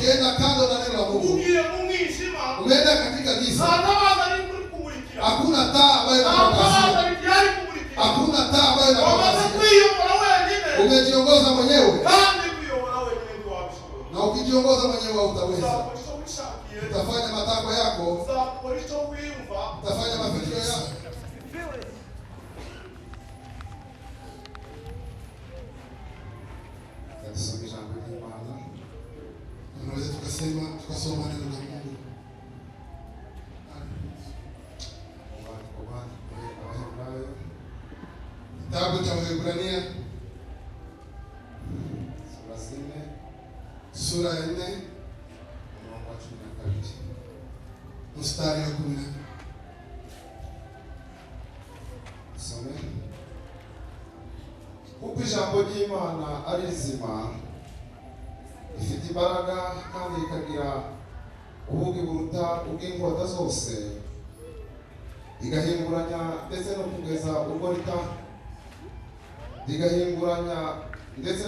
ukienda kando na neno la Mungu, umeenda katika giza, hakuna taa ambayo inakupasua, hakuna taa ambayo inakupasua. Umejiongoza mwenyewe, na ukijiongoza mwenyewe hautaweza. Utafanya matakwa yako, utafanya mafikio yako. Tunaweza tukasoma neno la Mungu. Kitabu cha Waebrania sura ya 4 mstari wa 10. Kuko ijambo ry'Imana ari rizima, rifite imbaraga kandi rikagira ubugi buruta ubw'inkota zose, rigahinguranya ndetse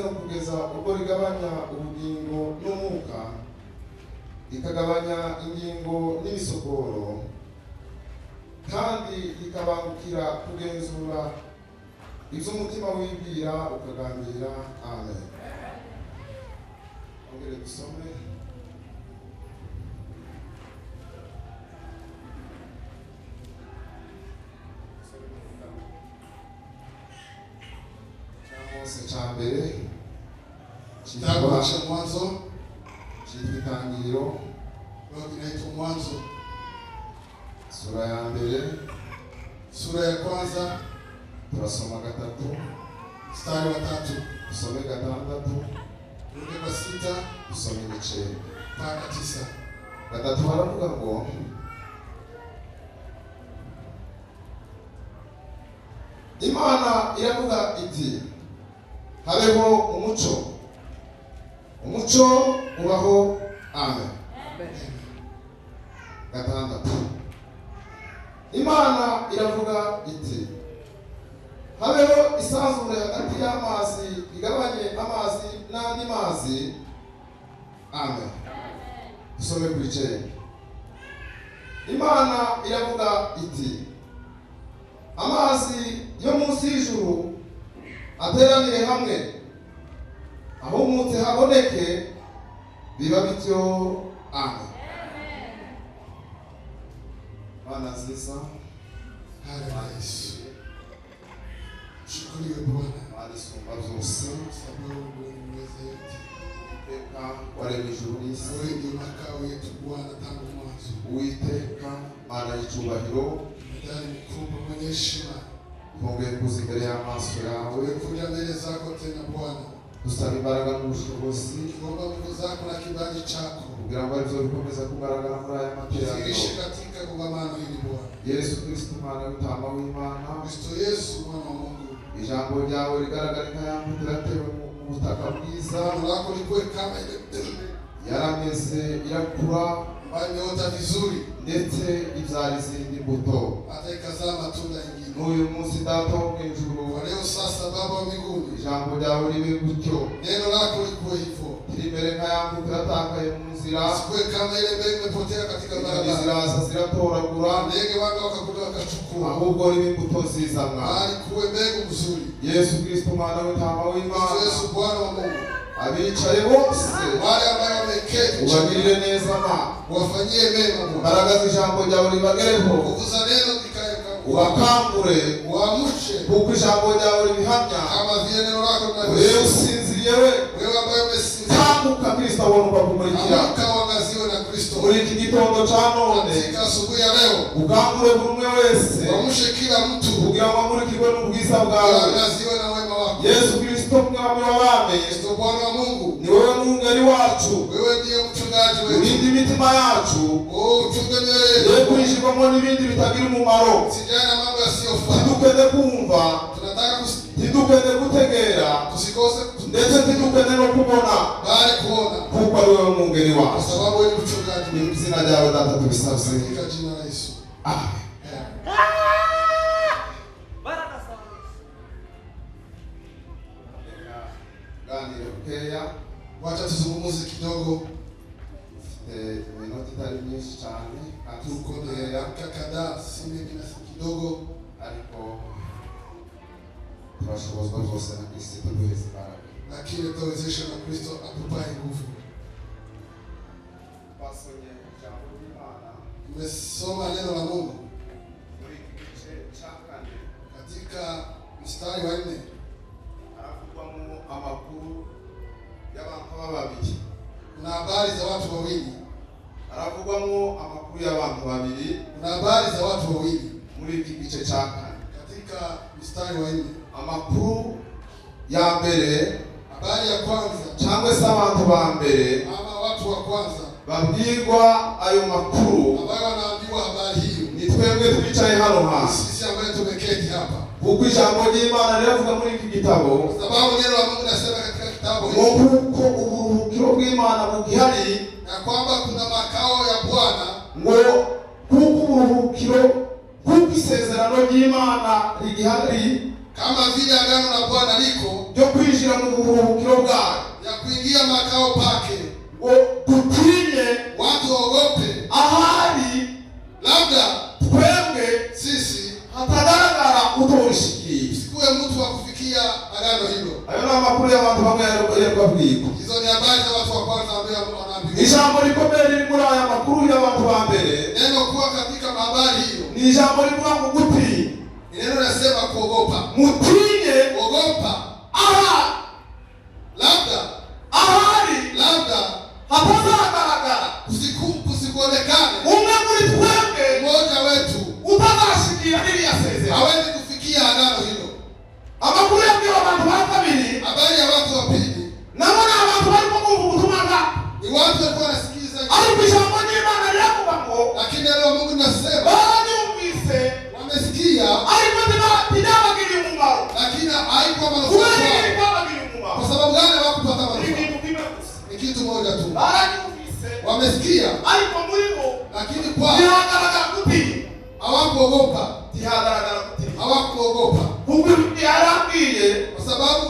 no kugeza ubwo rigabanya ubugingo n'umwuka, rikagabanya ingingo n'imisokoro, kandi rikabangukira kugenzura iby'umutima wibwira ukagambira. Amen. Ongere dusome. Mose cha mbere, Kitabu cha Mwanzo, cy'itangiriro, kinaitwa Mwanzo, sura ya mbere, sura ya kwanza, turasoma 3, mstari wa 3, tusome 6, turuke kwa 6, tusome 9 mpaka 9. 3 haravuga ngo, Imana iravuga iti, habeho umuco, umuco ubaho. Amen. 6, Imana iravuga iti, habeho isanzure hagati y'amazi, igabanye amazi n'andi mazi. Amen. Tusome ku 9. Imana iravuga iti, amazi yo munsi y'ijuru ateranire hamwe, aho umutse haboneke, biba bityo. Amen. Bana nziza, Yesu, shukuriwe Bwana, Marisumba byose, sababu umeweza yote. Uwiteka waremye ijuru n'isi, Wewe ndio makao yetu Bwana tangu mwanzo. Uwiteka Mana y'icyubahiro, Ndani mkubwa mwenye heshima, twongeye kuza imbere y'amaso yawe, kuja mbele zako tena Bwana, dusaba imbaraga n'ubushobozi, tuomba nguvu zako na kibali chako, kugira ngo aribyo bikomeza kugaragara muri aya materaniro. tuzirishe katika kongamano hili Bwana. Yesu Kristo, Mwana w'intama w'Imana, Kristo Yesu mwana wa Mungu, ijambo ryawe rigaragara nk'ayambuto iratewe mu butaka bwiza, neno lako likuwe kama ile mtende yarameze irakura, ambayo imeota vizuri, ndetse ibyara izindi mbuto. hata ikazaa matunda mengine. N'uyu munsi Data wo mu ijuru, Kwa leo sasa Baba wa mbinguni, ijambo ryawe ribe gutyo, neno lako likuwe hivyo, rimere nk'ayambuto iratakaye mu nzira, isikuwe kama ile mbegu imepotea katika inyoni barabara, ziraza ziratoragura, ndege wanga wakakuja wakachukua, ahubwo ribe imbuto zizanwa. bali kuwe mbegu nzuri. Yesu Kristo, Mwana w'intama Kristo w'Imana, Yesu Bwana wa Mungu, abicaye bose wale ambao wameketi ubagirire neza, ma wafanyie mema Bwana, imbaraga z'ijambo ryawe ribagereho, nguvu za neno zikae kama ubakangure, uamshe, kuko ijambo ryawe ribihamya. kama vile neno lako Wewe linavyo. usinziriye, we Wewe ambaye umesinzia, tambuka, Kristo abone uko akumurikira amka uangaziwe na Kristo muri iki gitondo cya none. katika asubuhi ya leo. Ukangure buri umwe wese Uamshe kila mtu kugira ngo amurikirwe n'ubwiza bwawe. uangaziwe na wema wako. Yesu Kristo, Mwami w'abami, Kristo Bwana wa Mungu, ni wowe mwungeri wacu, wewe ndiye mchungaji wetu. urinde imitima yacu, Uchunge ye mioyo yetu, kwinjirwamo n'ibindi bitagira umumaro. usijane na mambo yasiyofaa. Ntidukende kumva, Tunataka ntidukende gutegera, tusikose ndetse ntidukende no kubona, bali kuona, kuko ari wowe mwungeri kwa wacu. sababu wewe ni mchungaji Ni mu wetu. izina ryawe Data tubisabye. Katika jina la Yesu. Amen. Wacha tuzungumze kidogo iminota itari myinshi cyane tuko dakika kadhaa, si mingi na si kidogo, ariko turashobozwa zose na Kristo tuduheze imbaraga, lakini tutawezesha na Kristo atupae nguvu. Basonye jambo l'Imana, tumesoma neno la Mungu muri gice cya 4 katika mstari wa 4, haravugwamo amakuru y'abantu babiri. kuna habari za watu wawili. Haravugwamo amakuru y'abantu babiri, kuna habari za watu wawili muri gice cya 4 katika mstari wa 4. Amakuru ya mbere, habari ya kwanza cyangwa se abantu ba mbere, ama watu wa kwanza babwirwa ayo makuru ambao wanaambiwa habari hiyo ni twebwe twicaye hano hasi, sisi ambao tumeketi hapa, kuko ijambo ry'Imana riravuga muri iki gitabo, sababu neno la Mungu linasema katika kitabu hiki kuko uburuhukiro bw'Imana bugihari, na kwamba kuna makao ya Bwana, ngo kuko uburuhukiro bw'isezerano ry'Imana rigihari, kama vile agano la Bwana liko ryo kwinjira mu buruhukiro bwayo, ya kuingia makao pake, ngo dutinye watu waogope, ahari labda twebwe sisi hatagaragara utorishikiye. sikuwe mtu wa kufikia agano hilo. Ayo ni amakuru y'abantu bamwe yarababwirwa. Hizo ni habari za watu wa kwanza ambao wanaambiwa. Ijambo rikomeye riri muri aya makuru y'abantu ba mbere, Neno kuwa katika habari hiyo ni ijambo rivuga ngo gutinya. neno linasema kuogopa. Mutinye Ogopa, labda ahari hatazagaragara kusikuonekane umwe muri twebwe mmoja wetu utazashikiye ririya sezerano. hawezi kufikia agano hilo. Amakuru yabwiwe abantu ba kabiri, Habari ya watu wa pili nabo ni abantu barimo kumva ubutumwa bwabo, ni watu walikuwa wanasikiliza, ariko ijambo ry'Imana riravuga ngo lakini neno la Mungu linasema baranyumvise, wamesikia, ariko ntibabagiriye umumaro. lakini haikuwa manufaa Kubera kwao. iki ntibabagiriye umumaro? Kwa sababu gani hawakupata Ni manufaa? ibintu kimwe gusa, Ni kitu moja tu, baranyumvise, wamesikia, ariko muri bo lakini kwao ntihagaragara gutinya. hawakuogopa, Ntihagaragara gutinya, hawakuogopa, kuko yarabwiye, kwa sababu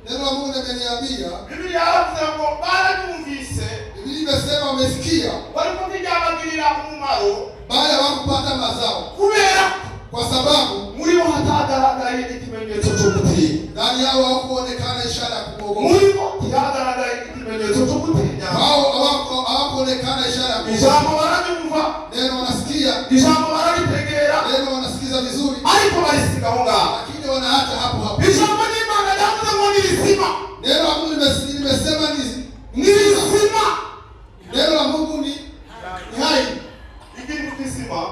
neno la Mungu limeniambia, Bibiliya yaravuze ngo baranyumvise, Biblia imesema wamesikia, ariko ntibyabagirira umumaro, bali hawakupata mazao, kubera kwa sababu muri bo hatagaragaye ikimenyetso cyo gutinya. ndani yao hawakuonekana ishara ya kuogopa, Muri bo ntihagaragaye ikimenyetso cyo gutinya. wao hawakuonekana ishara ya kuogopa. Ijambo baranyumva, Neno wanasikia, ijambo bararitegera, neno wanasikiza vizuri, ariko barisiga aho ngaho. lakini wanaacha hapo hapo. Ijambo ry'Imana ryavuze ngo ni rizima, Neno la Mungu limesema ni rizima. neno la Mungu ni hai, Ikintu kizima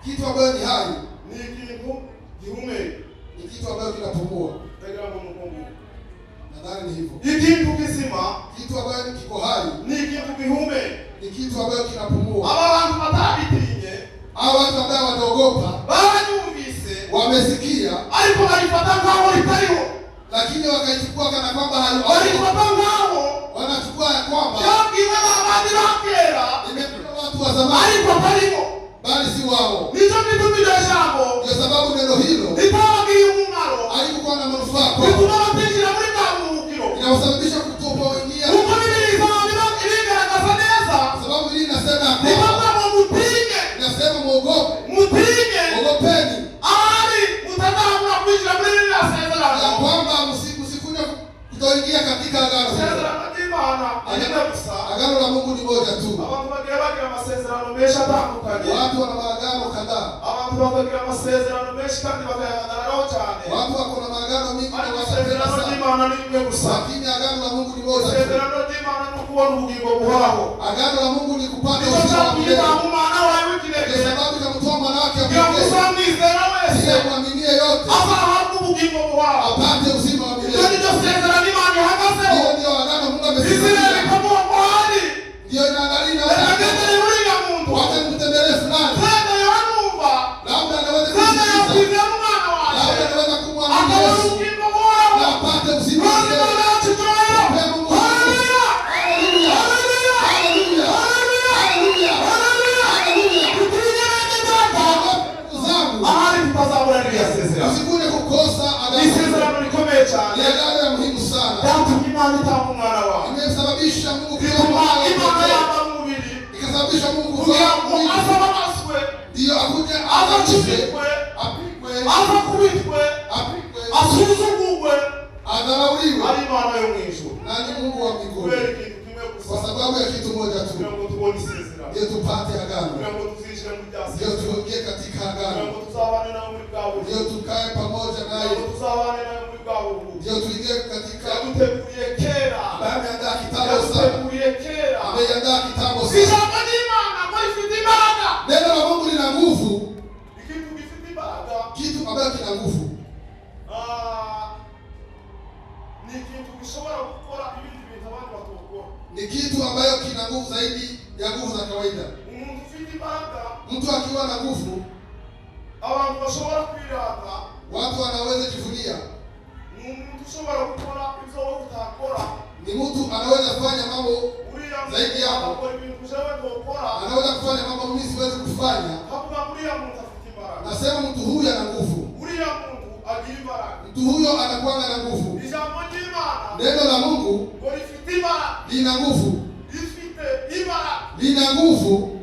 kitu ambayo ni hai, ni ikintu gihumeka, ni kitu ambayo kinapumua. ndagira ngo mukumbuke. Nadhani ni hivyo. Ikintu kizima Kitu ambayo kiko hai ni ikintu gihumeka. ni kitu ambayo kinapumua. Aba bantu batabitinye, Hao watu ambao wanaogopa baranyumvise, wamesikia, ariko barifata nk'aho ritariho, lakini wakaichukua kana kwamba halipo. barifata nk'aho Wanachukua ya kwamba byabwiwe n'abandi ba kera, imekuwa watu wa zamani, ariko atariho. bali si wao. Nicyo gituma iryo jambo Ndio sababu neno hilo ritabagiriye umumaro, halikuwa na manufaa kwao, bituma batinjira muri bwa buruhukiro. inawasababisha kutokuingia, Kuko Bibiliya irigaragaza neza, kwa sababu hili nasema ya kwamba rivuga ngo mutinye, nasema muogope, mutinye, ogopeni ahari mutazabura kwinjira muri ririya ya sezerano. kwamba msikuja kutoingia katika agano hilo. Isezerano ry'Imana ni rimwe gusa. Agano la Mungu ni moja tu. Abantu bagiye bagira amasezerano menshi atandukanye, Watu wana maagano kadhaa, abantu bakagira amasezerano menshi kandi bakayahagararaho cyane, watu wako na maagano mingi na ariko wanapenda isezerano sana, ry'Imana ni rimwe gusa. lakini agano la Mungu ni moja tu. Isezerano ry'Imana ni ukubona ubugingo buhoraho. Agano la Mungu ni kupata Nicyo uzima wa cyatumye milele. nta mumana wawe w'ikinege, Ndio sababu ikamtoa mwana wake wa kugira ngo pekee uzamwizera wese ili amwaminie yote azahabwe ubugingo buhoraho. apate uzima wa Iryo milele. ni ryo sezerano Imana ihagazeho. Hiyo ndio agano Mungu Isirayeli amesimamisha. ikamuha ngo hari Ndio inaangalia na ekagendere muri nyamuntu, wacha mtembelee fulani, sende yohanumva, labda anaweza sende kusikiza, yakwizera umwana waje, labda anaweza kumwamini akabona Yesu ubugingo buhoraho. na apate uzima wa Maze milele. Imana yacu icyubahiro. Haleluya! Haleluya! Haleluya! Haleluya! Haleluya! Haleluya! Haleluya! Tutinye bene data, Ndugu zangu, ahari tutazabura ririya sezerano. usikuje kukosa Ni agano. isezerano rikomeye Ni cyane, agano ya muhimu sana. ryatumye Imana itanga umwana wawe, Imesababisha Mungu kutoa bituma mwana Imana wake. yambara umubiri, apigwe, akubitwe, asuzugurwe, adharauliwe. ari Imana yo mwijuru. Nani Mungu wa mbinguni? Kwa sababu ya kitu moja tu, ndio tupate agano, ndio tuingie katika agano, ndio tukae pamoja naye, ndio tuingie katika ameandaa kitambo sana, ameandaa kitambo sana. Neno la Mungu lina nguvu, kitu ambacho kina nguvu ni kitu ambayo kina nguvu zaidi ya nguvu za kawaida. Mtu akiwa na nguvu, watu wanaweza jivunia. Ni mtu anaweza kufanya mambo zaidi yako, anaweza kufanya mambo mimi siwezi kufanya. Nasema mtu huyu ana nguvu, mtu huyo anakuwa na nguvu. Neno la Mungu lina nguvu, lina nguvu.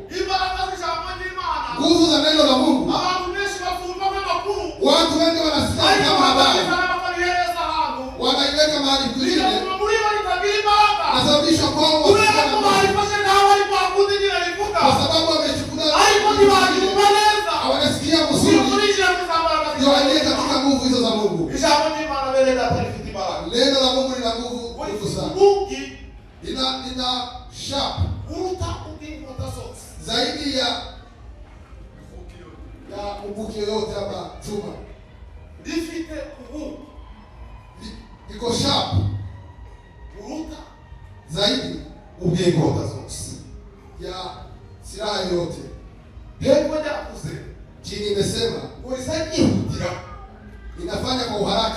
Nguvu za neno la Mungu, watu wengi wanasikia kama habari, wanaiweka mahali kwingine, nasababisha kwao kwa sababu wamechukulia hawanasikia mzuri, ndio waingie katika nguvu hizo za Mungu. Neno la Mungu lina nguvu sana, lina sharp zaidi ya mkuki yoyote ama chuma. Liko sharp zaidi ya silaha yoyote. Chini imesema inafanya kwa uharaka,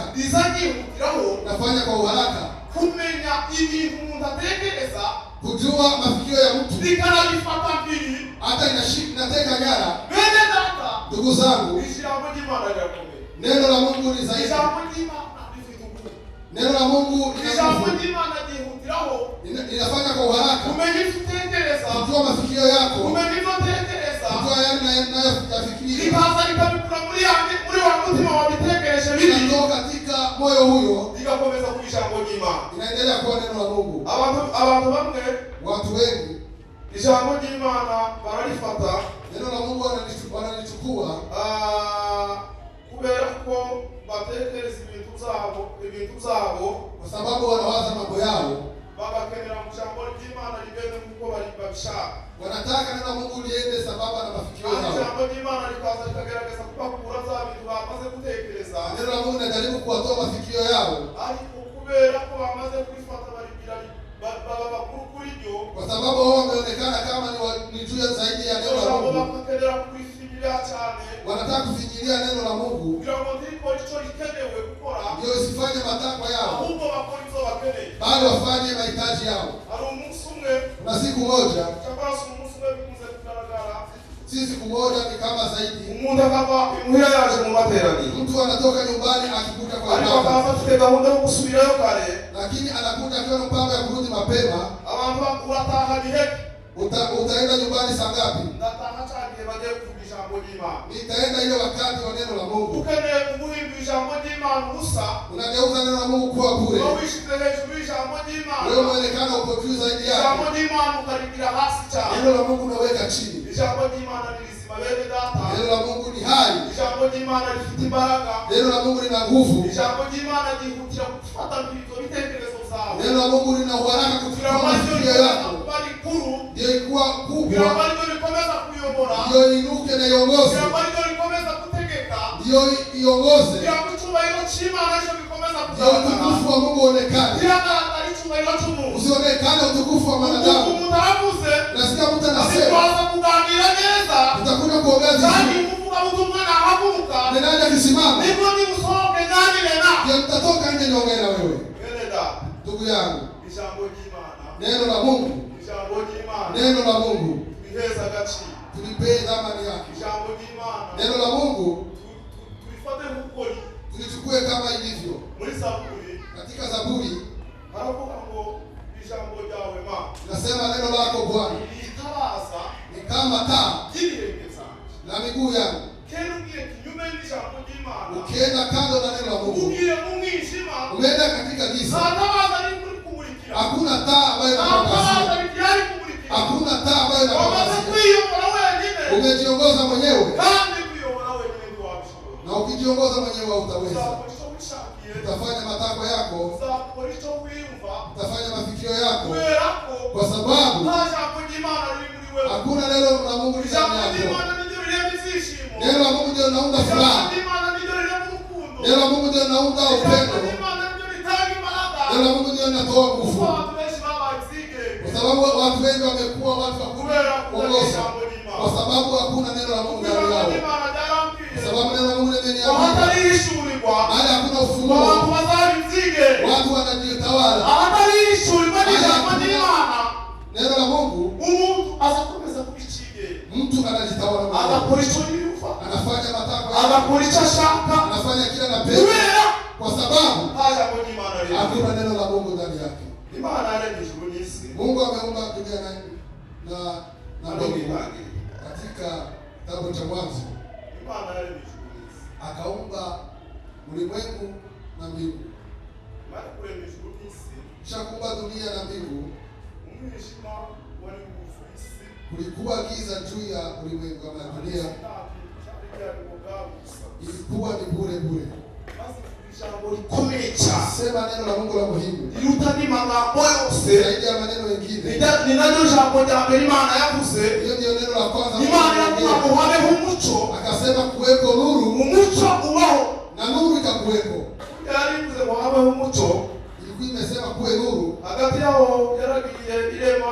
inafanya kwa uharaka kumenya ibintu umuntu atekereza, kujua mafikio ya mtu, likanabifata mbili, hata inateka nyara. Bene data, ndugu zangu, ijambo ry'Imana rirakomeye. Neno la Mungu ni zaidi. Ijambo ry'Imana rifite ukuri. Neno la Mungu ijambo ry'Imana ryihutiraho, inafanya kwa uharaka kumenya ibyo utekereza, kujua mafikio yako, kumenya ibyo utekereza, kujua yale unayoyafikiria, ikaza likabikura muri wa mutima wabitekereje bibi, inatoka katika moyo huyo, igakomeza ku ijambo ry'Imana, inaendelea kuwa neno la Mungu. Abantu bamwe, watu wengi, ijambo ry'Imana bararifata, neno la Mungu wanalichukua kubera ko batekereza ibintu zabo, kwa sababu wanawaza mambo yao, bagakenera mu ijambo ry'Imana rigende kuko babishaka. Wanataka neno la Mungu liende sababu na mafikio yao. Ijambo ry'Imana likaza likagerageza kubakura za bintu bamaze gutekereza. Neno la Mungu linajaribu kuwatoa mafikio yao, ariko kubera ko bamaze kurifata barigira baba bakuru kuri ryo, kwa sababu wao wameonekana kama ni juu zaidi ya neno la Mungu. Bakakenera kufikiria cyane, wanataka kufikiria neno la Mungu kugira ngo ndiko ico rikenewe gukora, ndio isifanye matakwa yao, ahubwo bakora ivyo bakeneye, bali wafanye mahitaji yao. Ari umunsi umwe, na siku moja, cyangwa umunsi umwe bikunze kugaragara, si siku moja ni kama zaidi, umuntu akava imuhira yaje mu materaniro, mtu anatoka nyumbani akikuta kwa ibada, ariko akava afite gahunda yo gusubirayo kare, lakini anakuta akiwa na mpango ya kurudi mapema. Abantu urataha bihe, utaenda nyumbani saa ngapi? Ndataha cyane bagiye kuvuga ijambo ry'Imana. Nitaenda ile wakati wa neno la Mungu. Ukeneye guhindura ijambo ry'Imana ubusa, unageuza neno la Mungu kuwa bure. Wishize hejuru y'ijambo ry'Imana, wewe unaonekana uko juu zaidi yake. Ijambo ry'Imana ukarigira hasi cyane. Neno la Mungu unaweka chini. Ijambo ry'Imana ni rizima bene data. Neno la Mungu ni hai. Ijambo ry'Imana rifite imbaraga. Neno la Mungu lina nguvu. Ijambo ry'Imana ryihutira gufata ibyo bitekerezo zawe. Neno la Mungu lina uharaka kufikia mafikio yako. Ndio ikuwa kubwa, ndio inuke na iongoze, ndio iongoze, ndio utukufu wa Mungu uonekane, usionekane utukufu wa wanadamu. Nasikia mtu anasema utakuja kuongea vizuri, ni nani akisimama ndio mtatoka nje niongee na wewe. Ndugu yangu, neno la Mungu, neno la Mungu tulipee dhamani yake. Neno la Mungu tulichukue kama ilivyo. Katika Zaburi nasema neno lako Bwana ni kama taa na miguu yangu. umejiongoza mwenyewe, kandi kuyobora wenyine ntiwabishobora. na ukijiongoza mwenyewe hautaweza. Uzakora icyo wishakiye, Utafanya matakwa yako, uzakora icyo wiyumva, utafanya mafikio yako, kubera ko kwa sababu nta jambo ry'Imana riri muri wewe. hakuna neno la Mungu ndani Ijambo yako. ry'Imana niryo rirema ibyishimo. Neno la Mungu ndio linaunda furaha. Ijambo ry'Imana niryo rirema urukundo. Neno la Mungu ndio linaunda upendo. Ijambo ry'Imana niryo ritanga imbaraga. Neno la Mungu ndio linatoa nguvu. Kuko abantu benshi babaye inzige. Kwa sababu watu wengi wamekuwa watu wa Kubera kuongoza, ijambo ry'Imana. kwa sababu hakuna neno la Mungu ndani Ijambo yao. ry'Imana ryarambwiye. Kwa sababu neno la Mungu limeniambia Abatarishurirwa, mahali hakuna abantu ufunuo, bazaba inzige. watu wanajitawala. Abatarishurirwa n'ijambo ry'Imana, Neno la Mungu, umuntu azakomeza kubicige, mtu anajitawala mwenyewe, agakora icyo yumva, anafanya matakwa yake, agakora icyo ashaka, anafanya kila anapenda, kubera kwa sababu nta jambo ry'Imana riri. hakuna neno la Mungu ndani yake. Imana yaremye ijuru n'isi. Mungu ameumba dunia na mbingu. Katika kitabu cha Mwanzo Imana yaremye ijuru n'isi. akaumba ulimwengu na mbingu. Imana kuremye ijuru n'isi, Kisha kuumba dunia na mbingu, umwijima wari wuzuye isi. kulikuwa giza juu ya ulimwengu ama dunia, ilikuwa ni bure bure. Ijambo rikomeye cyane, Sema neno la Mungu la muhimu riruta n'amagambo yose. zaidi ya maneno mengine. Ni naryo jambo rya mbere Imana yavuze. Hiyo ndio neno la kwanza. Imana yavuga ngo habeho umucyo, akasema kuweko nuru, umucyo ubaho. na nuru ikakuweko. Yarivuze ngo habeho umucyo, Ilikuwa imesema kuwe nuru. hagati yaho yaragiye irema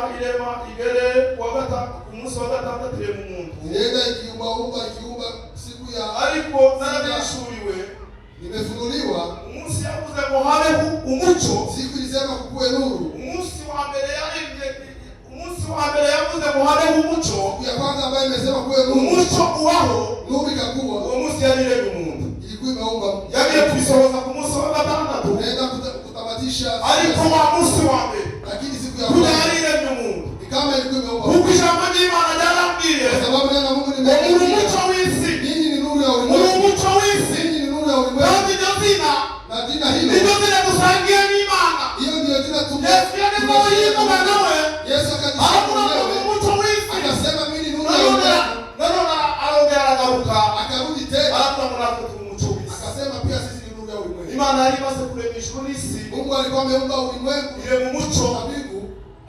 igere ku munsi wa gatandatu irema umuntu. Ilienda ikiumba siku ya, ariko narabishuriwe, nimefunuliwa. umunsi yavuze ngo habeho umucyo, Siku ilisema kuwe nuru. umunsi wa mbere yavuze ngo habeho umucyo, Siku ya kwanza ambayo imesema kuwe nuru, umucyo ubaho, nuru ikakuwa. uwo munsi yariremye umuntu. Ilikuwa imeumba. Yagiye kubisohoza ku munsi wa gatandatu, Naenda kutamatisha, ariko wa munsi wa mbere lakini siku ya kuja kwanza yariremye umuntu. ni kama ilikuwa imeumba. Kuko ijambo ry'Imana ryarambwiye Kwa sababu neno la Mungu ngo muri limeambia umucyo w'isi, ninyi ni nuru ya muri ulimwengu. umucyo w'isi, Ninyi ni nuru ya ulimwengu. kandi iryo zina Na jina hilo, niryo zina dusangiye n'Imana. hiyo ndio jina Yesu yarimo yivuga nawe, Yesu aravuga ngo muri akajisema umucyo w'isi. akasema mimi ni nuru ya ulimwengu. Nanone arongera aragaruka, Akarudi tena aravuga ngo natwe turi umucyo w'isi. akasema pia sisi ni nuru ya ulimwengu. Imana yari imaze kurema ijuru n'isi, Mungu alikuwa ameumba ulimwengu irema umucyo, na mbingu,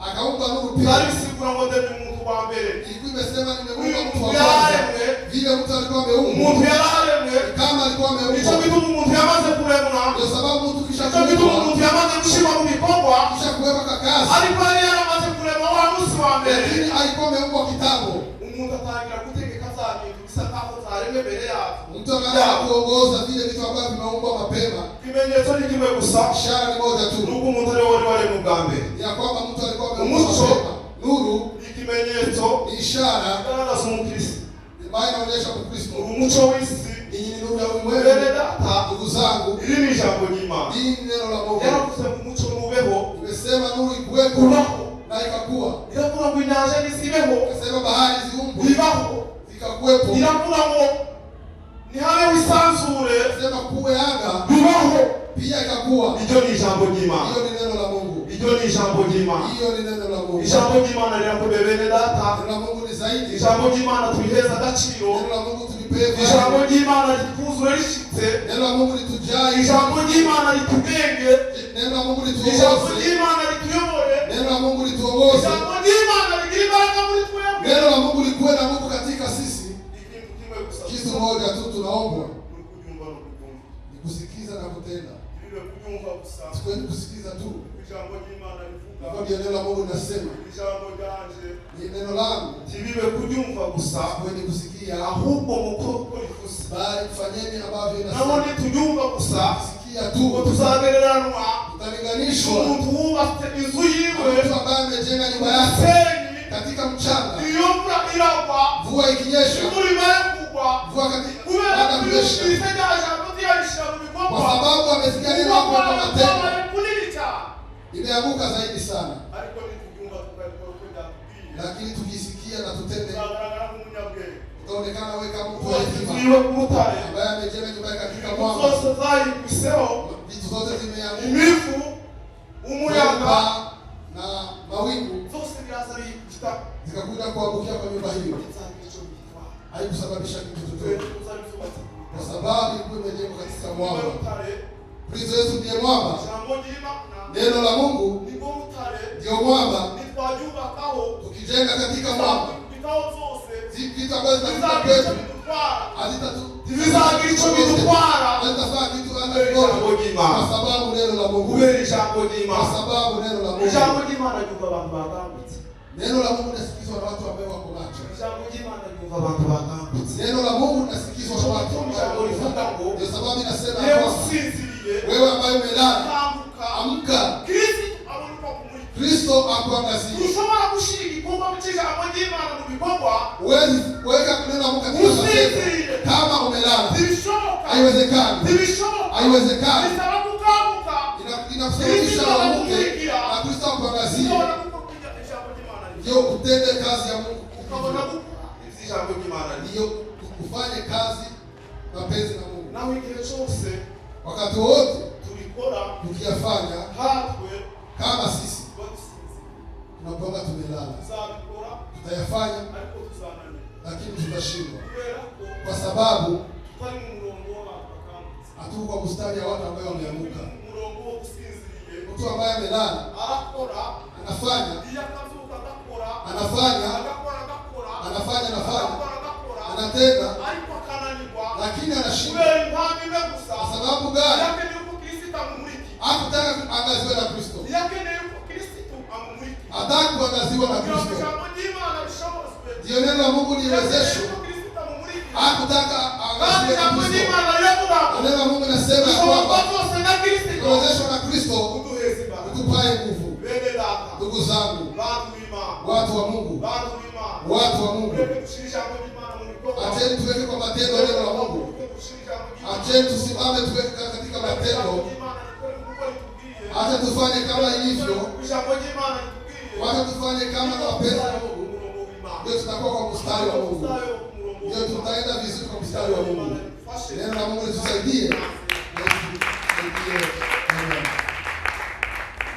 akaumba nuru byari pia. bisigura ngo ndemye umuntu wa mbere. Ilikuwa imesema nimeumba Uyu mtu muntu wa kwanza. yararemwe, Vile mtu alikuwa ameumba, umuntu yararemwe, kama alikuwa nicyo ameumba. gituma umuntu yamaze kuremwa, Ndio sababu mtu kisha nicyo gituma kuumba, umuntu yamaze gushyirwa mu bikorwa, kisha kuwekwa kwa kazi, ariko yari yaramaze kuremwa wa munsi wa mbere. lakini alikuwa ameumbwa kitambo. Umuntu atangira gutegeka za bintu bisa nkaho zaremwe mbere yacu. Mtu anaanza kuongoza vile vitu ambavyo vimeumbwa mapema. Ikimenyetso ni kimwe gusa, Ishara ni moja tu, nuko umuntu ari wari waremwe ubwa mbere. ya kwamba mtu alikuwa ameumbwa Umuco. mapema. Nuru Ikimenyetso ni ishara igaragaza umukristo, ambayo inaonyesha Mkristo. uri umucyo w'isi. Ninyi ni nuru ya Bene ulimwengu. data, Ndugu zangu, iri ni ijambo ry'Imana. hii ni neno la Mungu. Yaravuze ngo umucyo nubeho, Imesema nuru ikuweko kubaho. na ikakuwa. Iravuga ngo inyanja nisibeho, Ikasema bahari ziumbwe bibaho. zikakuwepo. Iravuga ngo nihabeho isanzure, Ikasema kuwe anga, bibaho. pia ikakuwa. Iryo ni ijambo ry'Imana. Hiyo ni neno la Mungu. Iryo ni ijambo ry'Imana. Hiyo ni neno la Mungu. Ijambo ry'Imana rirakomeye bene data. Neno la Mungu ni zaidi. Ijambo ry'Imana turiheza agaciro. Neno la Mungu tulipee Ijambo value. ry'Imana ritwuzure rishitse. Neno la Mungu litujai. Ijambo ry'Imana ritubwenge. Neno la Mungu Ijambo lituongoze. ry'Imana rituyobore. Neno la Mungu lituongoze. Ijambo ry'Imana rigira imbaraga muri twebwe. Neno la Mungu likuwe na nguvu katika sisi. Ikintu kimwe gusa, Kitu moja tu tunaombwa ni kubyumva no kubyumva. ni kusikiza na kutenda. Ibi kubyumva gusa, Sikwenda kusikiza tu. ijambo ry'Imana rivuga. Hivyo ndio neno la Mungu linasema. Ijambo ryanje Ni neno langu. ntibibe kubyumva gusa, Sikwenda kusikia, ahubwo mukore uko rivuze. bali fanyeni ambavyo Nabo inasema. nitubyumva gusa, Sikia ngo tu. tuzagereranwa Tutalinganishwa umuntu wubatse inzu yiwe na mtu ambaye amejenga nyumba yake musenyi. katika mchanga. Iyo mvura iragwa, Mvua ikinyesha, imvura imara kugwa, mvua katika kubera baada ko ya kunyesha, yumvise rya jambo ntiyarishira mu kwa bikorwa, sababu amesikia neno kuba kwa matendo, kwabaye kunini cyane. imeanguka zaidi sana. Ariko nitubyumva tukabikora uko byakubwiye, Lakini tukisikia na tutende, tuzagaragara nk'umunyabwenge. utaonekana wewe kama mtu wa Twubaka inzu hekima yiwe ku rutare, ambaye amejenga nyumba yake katika inzu mwamba. zose zayikwiseho Vitu zote zimeanguka, imivu, umuyaga, na mawingu zose biraza bihita zikakuja kuangukia kwa nyumba hiyo. nzagira icyo bitwara. haikusababisha kitu chochote, kwa sababu ilikuwa imejengwa katika mwamba. Kristo Yesu ndiye mwamba. Neno la Mungu ndio mwamba. Tukijenga katika mwamba, vitu ambavyo vinafika kwetu hazitafaa kitu hata kidogo, kwa sababu neno la Mungu. Kwa sababu neno la Mungu. Neno la Mungu nasikizwa na watu ambao wako macho. Neno la Mungu nasikizwa na watu ambao. Ndio sababu inasema wewe ambaye umelala, amka. Kristo akuangazie. Ushobora kushiriki kuba mchija amojimana mu bikorwa. Huwezi kuweka neno la Mungu katika matendo kama umelala. Haiwezekani. Haiwezekani. Inasababisha uamke na Kristo akuangazie. Ndio utende kazi ya Mungu. Ndio ufanye kazi mapenzi na Mungu. Na wengine chose wakati wote tulikora tukiyafanya hatwe kama sisi tunapoanga tumelala, tutayafanya lakini tutashindwa, kwa sababu hatuko kwa mstari ya watu ambao wameamuka. Mtu ambaye amelala anafanya anatenda, lakini anashindwa. Kwa sababu gani? Hakutaka kuangaziwa na Kristo. Hataki kuangaziwa na Kristo. Ndio neno la Mungu liwezeshwe. Hakutaka aangaziwe na Kristo. Neno la Mungu linasema kwamba kuwezeshwa na Kristo utupae nguvu. Ndugu zangu, watu wa Mungu, watu wa Mungu, acheni tuweke kwa matendo neno la Mungu. Acheni tusimame tuweke katika matendo. Acha tufanye kama ilivyo. Acha tufanye kama mapenzi ya Mungu. Ndio tutakuwa kwa mstari wa Mungu. Ndio tutaenda vizuri kwa mstari wa Mungu. Neno la Mungu litusaidie.